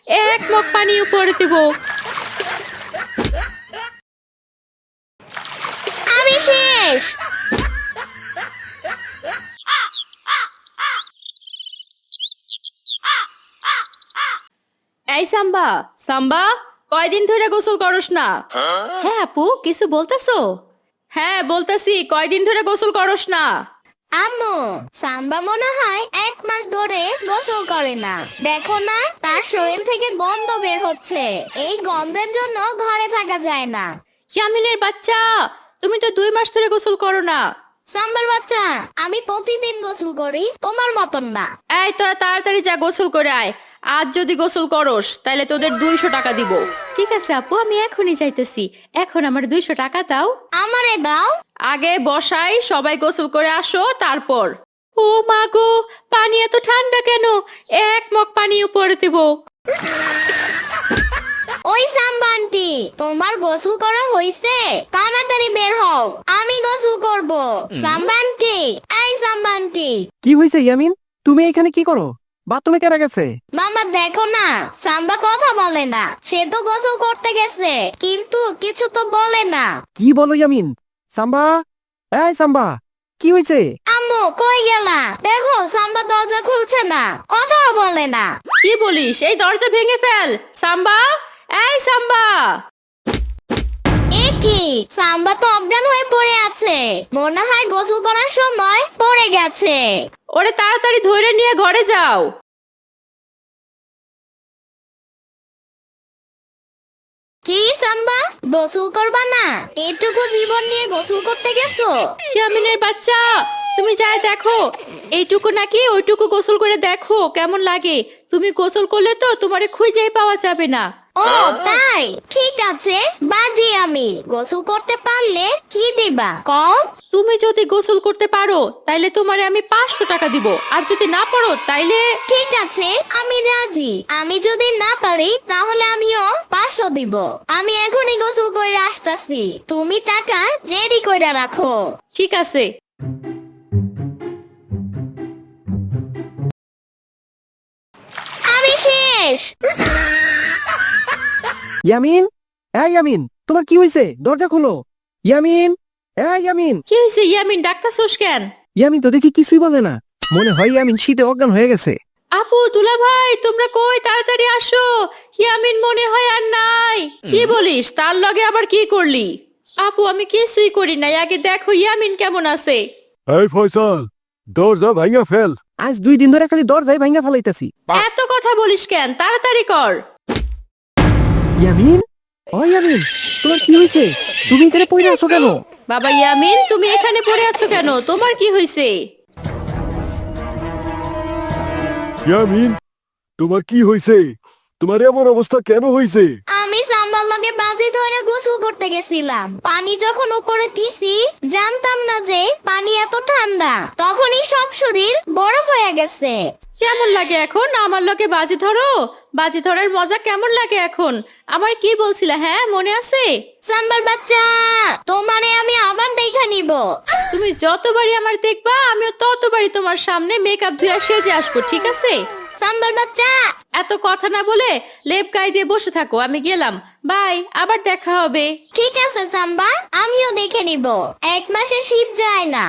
এক মগ পানি উপরে দেব। আমি শেষ। এই সাম্বা, সাম্বা, কয়দিন ধরে গোসল করস না? হ্যাঁ আপু, কিছু বলতেছো? হ্যাঁ বলতেছি, কয়দিন ধরে গোসল করস না? আম্মু, সাম্বা মনে হয় 1 মাস ধরে গোসল করে না। দেখো না, তার শরীর থেকে গন্ধ বের হচ্ছে। এই গন্ধের জন্য ঘরে থাকা যায় না। ইয়ামিনের বাচ্চা, তুমি তো 2 মাস ধরে গোসল করো না। সাম্বার বাচ্চা, আমি প্রতিদিন গোসল করি, তোমার মতন না। এই তোরা তাড়াতাড়ি যা গোসল করে আয়। আজ যদি গোসল করস তাহলে তোদের 200 টাকা দিব। ঠিক আছে আপু, আমি এখনই যাইতেছি। এখন আমার 200 টাকা দাও। আমারে দাও। আগে বসাই, সবাই গোসল করে আসো তারপর। ও মা গো, পানি এত ঠান্ডা কেন? এক মগ পানি উপরে দেব। ওই সাম্বা আন্টি, তোমার গোসল করা হইছে? তাড়াতাড়ি বের হও, আমি গোসল করব। সাম্বা আন্টি, এই সাম্বা আন্টি। কি হয়েছে ইয়ামিন? তুমি এখানে কি করো? বাথরুমে কেন গেছে? মামা দেখো না, সাম্বা কথা বলে না। সে তো গোসল করতে গেছে, কিন্তু কিছু তো বলে না। কি বলো ইয়ামিন? সাম্বা, এই সাম্বা, কি হয়েছে? আম্মু কই গেলা? দেখো সাম্বা দরজা খুলছে না, কথাও বলে না। কি বলিস? এই দরজা ভেঙে ফেল। সাম্বা, এই সাম্বা। এ কি, সাম্বা তো অজ্ঞান হয়ে পড়ে আছে। মনে হয় গোসল করার সময় পড়ে গেছে। ওরে তাড়াতাড়ি ধরে নিয়ে ঘরে যাও। কি সাম্বা, গোসল করবা না? এটুকু জীবন নিয়ে গোসল করতে গেছো? ইয়ামিনের বাচ্চা, তুমি যাই দেখো, এইটুকু নাকি ওইটুকু গোসল করে দেখো কেমন লাগে। তুমি গোসল করলে তো তোমারে খুঁজেই পাওয়া যাবে না। ও তাই, ঠিক আছে, বাজি আমি। গোসল করতে পারলে কি দিবা কম? তুমি যদি গোসল করতে পারো তাইলে তোমারে আমি 500 টাকা দিব, আর যদি না পারো তাইলে। ঠিক আছে, আমি রাজি। আমি যদি না পারি তাহলে আমিও 500 দিব। আমি এখনই গোসল করে আসতাছি, তুমি টাকা রেডি করে রাখো। ঠিক আছে। আমি শেষ। ইয়ামিন, এই ইয়ামিন, তোমার কি হয়েছে? দরজা খোলো। ইয়ামিন, এই ইয়ামিন। কি হয়েছে ইয়ামিন, ডাক্তারছোস কেন? ইয়ামিন তো দেখি কিছুই বলে না। মনে হয় ইয়ামিন শীতে অজ্ঞান হয়ে গেছে। আপু, দুলা ভাই, তোমরা কই? তাড়াতাড়ি আসো, ইয়ামিন মনে হয় আর নাই। কি বলিস? তার লগে আবার কি করলি? আপু, আমি কিছুই করি নাই। আগে দেখো ইয়ামিন কেমন আছে। এই ফয়সাল, দরজা ভাঙা ফেল। আজ 2 দিন ধরে খালি দরজায় ভাঙা ফেলাইতাছি। এত কথা বলিস কেন? তাড়াতাড়ি কর। ইয়ামিন, ও ইয়ামিন, তোমার কি হয়েছে? তুমি এখানে পড়ে আছো কেন? বাবা ইয়ামিন, তুমি এখানে পড়ে আছো কেন? তোমার কি হয়েছে? ইয়ামিন, তোমার কি হয়েছে? তোমার এমন অবস্থা কেন হয়েছে? আমি সাম্বার লগে বাজি ধরে গোসল করতে গেছিলাম। পানি যখন উপরে দিছি, জানতাম না যে পানি এত ঠান্ডা। তখনই সব শরীর বরফ হয়ে গেছে। কেমন লাগে এখন আমার লগে বাজি ধরো? বাজি ধরার মজা কেমন লাগে এখন? আমার কি বলছিলে, হ্যাঁ মনে আছে? সাম্বার বাচ্চা, তোমারে আমি আবার দেখা নিব। তুমি যতবারই আমার দেখবা আমিও ততবারই তোমার সামনে মেকআপ ধুয়ে সেজে আসবো, ঠিক আছে? সাম্বার বাচ্চা। এত কথা না বলে লেপ গায়ে দিয়ে বসে থাকো, আমি গেলাম। বাই, আবার দেখা হবে। ঠিক আছে সাম্বা, আমিও দেখে নিব। 1 মাসে শীত যায় না।